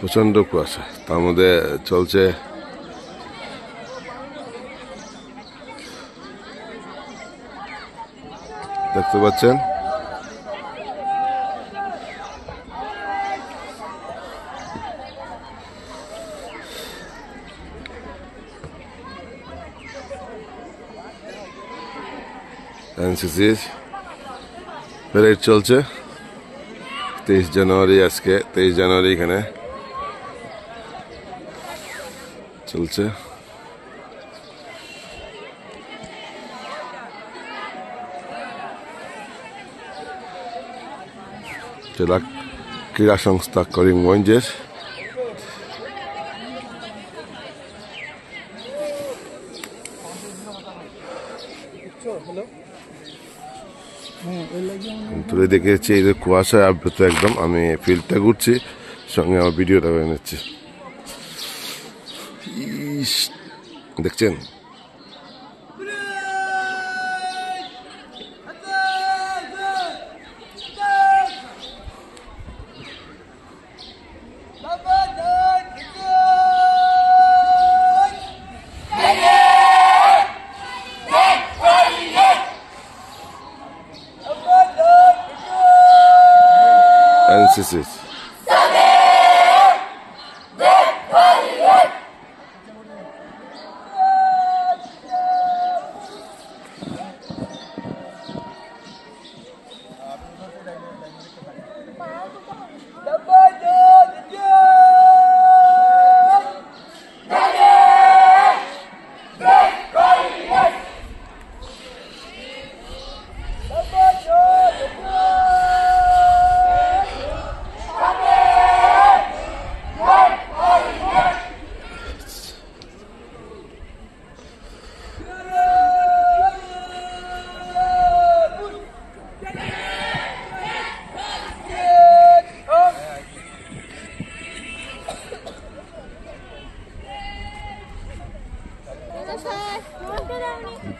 প্রচন্ড কুয়াশা, তার মধ্যে চলছে দেখতে পাচ্ছেন এনসিসির প্যারেড চলছে 23 জানুয়ারি। আজকে 23 জানুয়ারি এখানে চলছে। জেলা ক্রীড়া সংস্থা করিমগঞ্জের তুলে দেখেছি এই যে কুয়াশায় আবৃত একদম। আমি ফিল্ডটা ঘুরছি, সঙ্গে আমার ভিডিওটা করে নিচ্ছি। দেখছেন NCC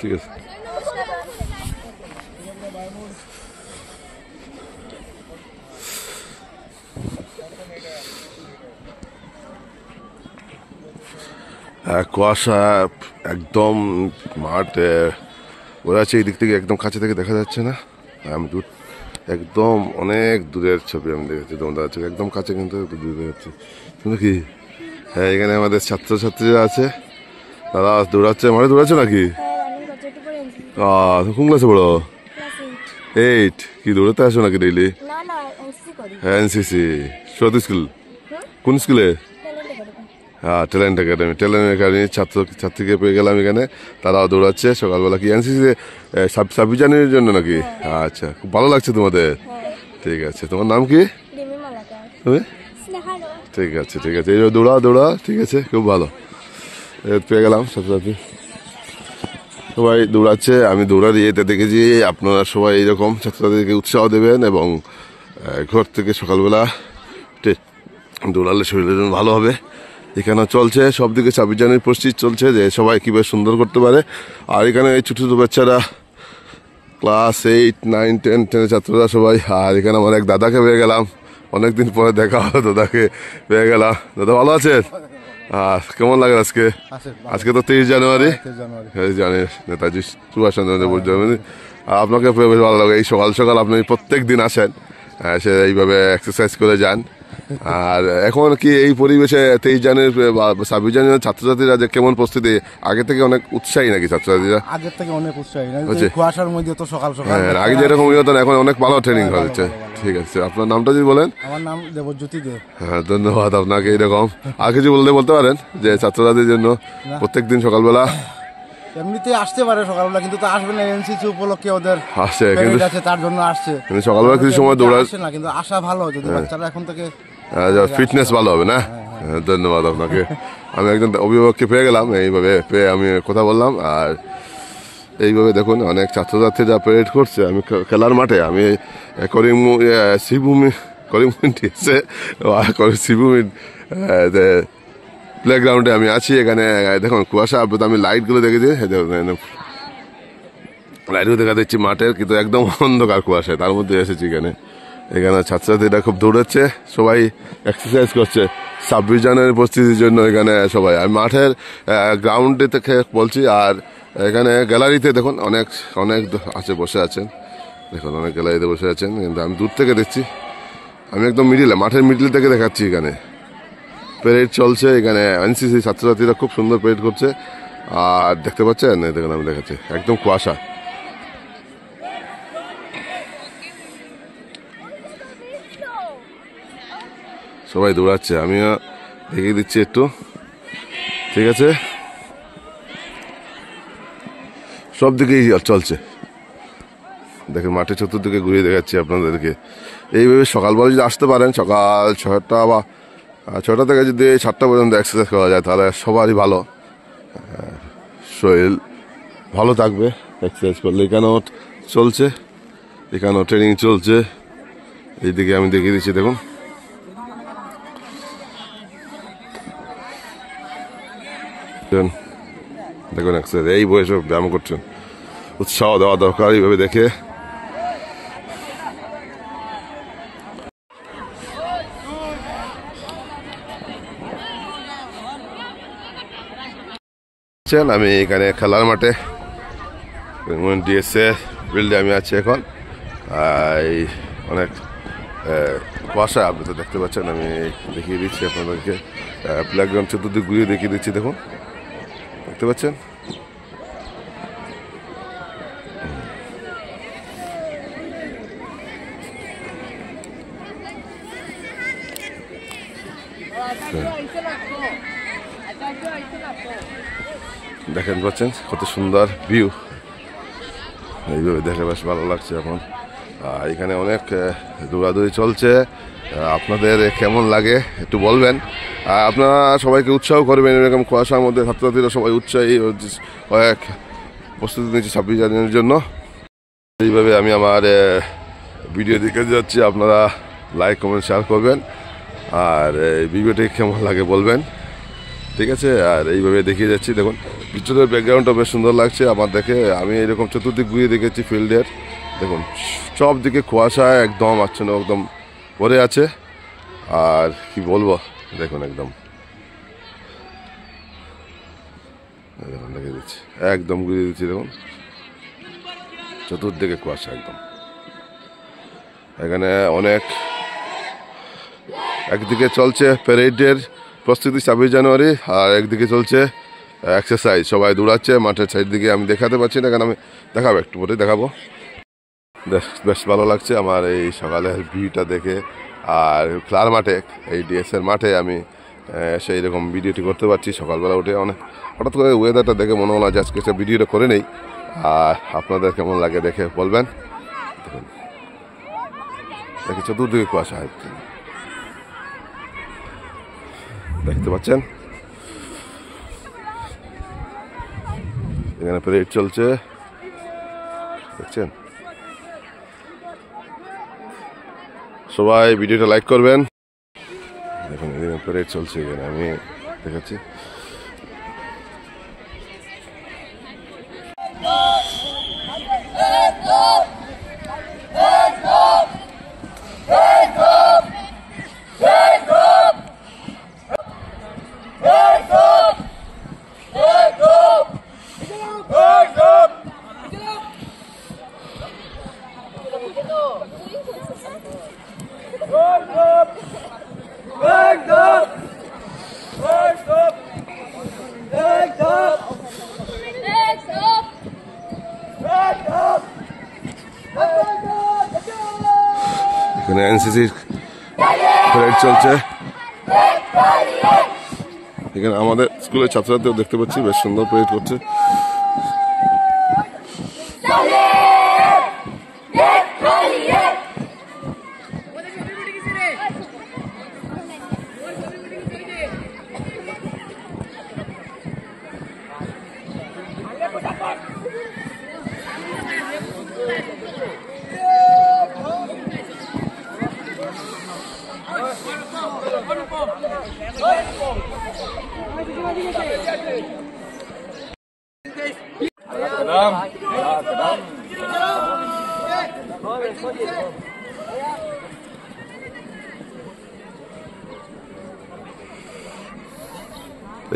ঠিক আছে। কুয়াশা একদম মাঠ ওরা আছে, এই দিক থেকে একদম কাছে থেকে দেখা যাচ্ছে না। আমি দূর একদম অনেক দূরের ছবি আমি দেখেছি, তোমাদের আছে একদম কাছে কিন্তু দূরে যাচ্ছে। শুনো কি, হ্যাঁ এখানে আমাদের ছাত্রছাত্রীরা আছে, তারা দৌড়াচ্ছে। মাঠে দৌড়াচ্ছে নাকি? কোন ক্লাসে পড়ো? 8। কি দৌড়াতে আসো নাকি ডেইলি? হ্যাঁ এনসিসি সৌদি স্কুল। কোন স্কুলে? হ্যাঁ ট্যালেন্ট একাডেমি। ট্যালেন্ট একাডেমির ছাত্রীকে পেয়ে গেলাম এখানে, তারাও দৌড়াচ্ছে সকালবেলা। কি এনসিসি 26 জানুয়ারির জন্য নাকি? আচ্ছা, খুব ভালো লাগছে তোমাদের। ঠিক আছে, তোমার নাম কি? তুমি? ঠিক আছে ঠিক আছে, এই দৌড়া। ঠিক আছে, খুব ভালো। পেয়ে গেলাম ছাত্রছাত্রী সবাই দৌড়াচ্ছে। আমি দৌড়ার ইয়েতে দেখেছি আপনারা সবাই এইরকম ছাত্রছাত্রীকে উৎসাহ দেবেন, এবং ঘর থেকে সকালবেলা দৌড়ালে শরীরের জন্য ভালো হবে। এখানে চলছে সব দিকে 26 জানুয়ারির প্রস্তুতি চলছে, যে সবাই কীভাবে সুন্দর করতে পারে। আর এখানে এই ছোটো ছোটো বাচ্চারা ক্লাস 8, 9, 10 10 ছাত্ররা সবাই। আর এখানে আমার এক দাদাকে পেয়ে গেলাম, অনেকদিন পরে দেখা হলো, দাদাকে পেয়ে গেলাম। দাদা ভালো আছেন? আর কেমন লাগে আজকে? আজকে তো 23 জানুয়ারি, জানি নেতাজি সুভাষচন্দ্র বোস জন্মদিন। আপনাকে বেশ ভালো লাগে, এই সকাল সকাল আপনি প্রত্যেক দিন আসেন, সে এইভাবে এক্সারসাইজ করে যান। আর এখন কি এই পরিবেশে 23 জানুয়ারি 26 জানুয়ারি ছাত্রছাত্রীরা যে কেমন প্রস্তুতি? আগে থেকে অনেক উৎসাহী নাকি ছাত্রছাত্রীরা? আগের থেকে অনেক উৎসাহী, কুয়াশার মধ্যে তো সকাল সকাল। আগে যেরকম হতো এখন অনেক ভালো ট্রেনিং হচ্ছে। ঠিক আছে, আপনার নামটা যদি বলেন? আমার নাম দেবজ্যোতি দে। হ্যাঁ ধন্যবাদ আপনাকে। এরকম আর কিছু বলতে পারেন যে ছাত্রছাত্রীর জন্য প্রত্যেকদিন সকালবেলা? এমনিতে আসতে পারে সকালবেলা, কিন্তু তো আসবে না, এনসিসি উপলক্ষে ওদের আসছে, কিন্তু তার জন্য আসছে। সকালবেলা কিছু সময় দৌড়াচ্ছে না, কিন্তু আসা ভালো যদি বাচ্চারা এখন থেকে ফিটনেস ভালো হবে না। ধন্যবাদ আপনাকে। আমি একজন অভিভাবককে পেয়ে গেলাম, এইভাবে পেয়ে আমি কথা বললাম। আর এইভাবে দেখুন অনেক ছাত্রছাত্রীরা প্যারেড করছে। আমি খেলার মাঠে, আমি শ্রীভূমি প্লেগ্রাউন্ডে আমি আছি। এখানে দেখুন কুয়াশা, আমি লাইটগুলো দেখেছি, লাইটগুলো দেখা দিচ্ছি মাঠের, কিন্তু একদম অন্ধকার কুয়াশায় তার মধ্যে এসেছি এখানে। এখানে ছাত্রছাত্রীরা খুব দৌড়াচ্ছে, সবাই এক্সারসাইজ করছে। 26 জানুয়ারি প্রস্তুতির জন্য এখানে সবাই। আমি মাঠের গ্রাউন্ডে থেকে বলছি, আর এখানে গ্যালারিতে দেখুন অনেক অনেক আছে, বসে আছেন দেখুন, অনেক গ্যালারিতে বসে আছেন, কিন্তু আমি দূর থেকে দেখছি। আমি একদম মিডিলে, মাঠের মিডিল থেকে দেখাচ্ছি। এখানে প্যারেড চলছে, এখানে এনসিসি ছাত্রছাত্রীরা খুব সুন্দর প্যারেড করছে। আর দেখতে পাচ্ছেন, দেখুন আমি দেখাচ্ছি, একদম কুয়াশা। সবাই দৌড়াচ্ছে, আমিও দেখিয়ে দিচ্ছি একটু, ঠিক আছে? সব দিকেই চলছে, দেখেন মাঠের চতুর্দিকে ঘুরিয়ে দেখাচ্ছি আপনাদেরকে। এইভাবে সকালবেলা যদি আসতে পারেন, সকাল 6টা বা 6টা থেকে যদি 7টা পর্যন্ত এক্সারসাইজ করা যায়, তাহলে সবারই ভালো, শরীর ভালো থাকবে এক্সারসাইজ করলে। এখানেও চলছে, এখানেও ট্রেনিং চলছে। এইদিকে আমি দেখিয়ে দিচ্ছি, দেখুন দেখুন এক্সারসাইজ, এই বয়সে ব্যায়াম করছেন। উৎসাহ দেওয়া দরকার এইভাবে দেখে। আমি এখানে খেলার মাঠে ডিএসএ ফিল্ডে আমি আছি এখন। অনেক কুয়াশা আপনি তো দেখতে পাচ্ছেন, আমি দেখিয়ে দিচ্ছি আপনাদেরকে। প্লেগ্রাউন্ড চতুর্দিক ঘুরিয়ে দেখিয়ে দিচ্ছি, দেখুন দেখতে পাচ্ছেন। দেখেন পাচ্ছেন কত সুন্দর ভিউ, এইভাবে দেখে বেশ ভালো লাগছে এখন। এখানে অনেক দৌড়াদৌড়ি চলছে, আপনাদের কেমন লাগে একটু বলবেন। আপনারা সবাইকে উৎসাহ করবেন, এরকম কুয়াশার মধ্যে ছাত্রছাত্রীরা সবাই উৎসাহী কয়েক প্রস্তুতি নিচ্ছে 26 জানুয়ারির জন্য। এইভাবে আমি আমার ভিডিও দেখে যাচ্ছি, আপনারা লাইক কমেন্ট শেয়ার করবেন, আর এই ভিডিওটি কেমন লাগে বলবেন, ঠিক আছে? আর এইভাবে দেখিয়ে যাচ্ছি, দেখুন পিছনের ব্যাকগ্রাউন্ডটা বেশ সুন্দর লাগছে আমার দেখে। আমি এরকম চতুর্দিক ঘুরিয়ে দেখেছি ফিল্ডের, দেখুন সব দিকে কুয়াশায় একদম আচ্ছন্ন, একদম ভরে আছে। আর কি বলবো, দেখুন একদম দেখিয়ে দিচ্ছি, একদম ঘুরিয়ে দিচ্ছি, দেখুন চতুর্দিকে কুয়াশা একদম। এখানে অনেক, একদিকে চলছে প্যারেডের প্রস্তুতি 26 জানুয়ারি, আর একদিকে চলছে এক্সারসাইজ, সবাই দৌড়াচ্ছে মাঠের সাইড দিকে। আমি দেখাতে পারছি না, কারণ আমি দেখাবো, একটু পরে দেখাবো। বেশ ভালো লাগছে আমার এই সকালের ভিউটা দেখে। আর খেলার মাঠে, এই ডিএসের মাঠে আমি সেই রকম ভিডিওটি করতে পারছি সকালবেলা উঠে। অনেক হঠাৎ করে ওয়েদারটা দেখে মনে হলো যে আজকে ভিডিওটা করে নেই। আর আপনাদের কেমন লাগে দেখে বলবেন। দেখুন দেখি চতুর্দিকে কুয়াশা দেখতে পাচ্ছেন, এখানে প্যারেড চলছে, দেখছেন? সবাই ভিডিওটা লাইক করবেন। দেখুন এখানে প্যারেড চলছে, এখানে আমি দেখাচ্ছি। এখানে এনসিসির প্যারেড চলছে, এখানে আমাদের স্কুলের ছাত্রছাত্রীও দেখতে পাচ্ছি বেশ সুন্দর প্যারেড করছে।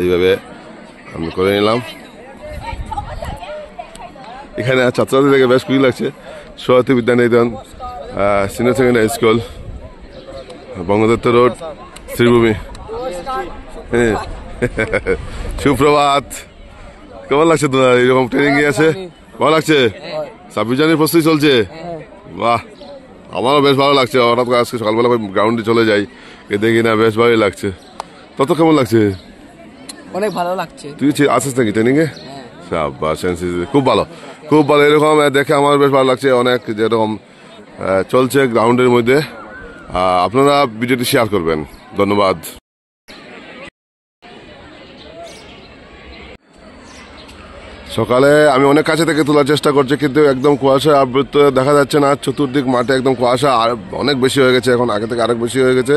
এইভাবে আমি করে নিলাম। এখানে ছাত্রছাত্রী থেকে বেশ খুশি লাগছে। Saraswati Vidyaniketan senior secondary school, Bangadatta road, Sribhumi. হ্যাঁ সুপ্রভাত, কেমন লাগছে তোমার এরকম ট্রেনিং এ আছে? ভালো লাগছে? 26 জানুয়ারির প্রস্তুতি চলছে? বাহ, আমারও বেশ ভালো লাগছে। হঠাৎ করে আজকে সকালবেলা গ্রাউন্ডে চলে যাই, এ দেখি না বেশ ভালোই লাগছে। তত কেমন লাগছে? অনেক ভালো লাগছে। তুই আসিস নাকি ট্রেনিং এ? খুব ভালো, খুব ভালো। এরকম দেখে আমার বেশ ভালো লাগছে। অনেক যেরকম চলছে গ্রাউন্ডের মধ্যে। আপনারা ভিডিওটি শেয়ার করবেন। ধন্যবাদ। সকালে আমি অনেক কাছে থেকে তোলার চেষ্টা করছি, কিন্তু একদম কুয়াশা আবৃত দেখা যাচ্ছে না। চতুর্দিক মাঠে একদম কুয়াশা আর অনেক বেশি হয়ে গেছে, এখন আগে থেকে আরেক বেশি হয়ে গেছে।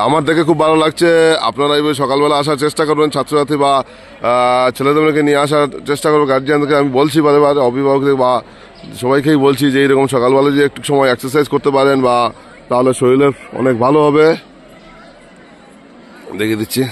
আমার দেখে খুব ভালো লাগছে। আপনারা এইভাবে সকালবেলা আসার চেষ্টা করবেন, ছাত্রছাত্রী বা ছেলেদেরকে নিয়ে আসার চেষ্টা করবেন। গার্জিয়ানদেরকে আমি বলছি বারে বারে, অভিভাবকদের বা সবাইকেই বলছি যে এইরকম সকালবেলা যে একটু সময় এক্সারসাইজ করতে পারেন বা তাহলে শরীরের অনেক ভালো হবে। দেখিয়ে দিচ্ছি।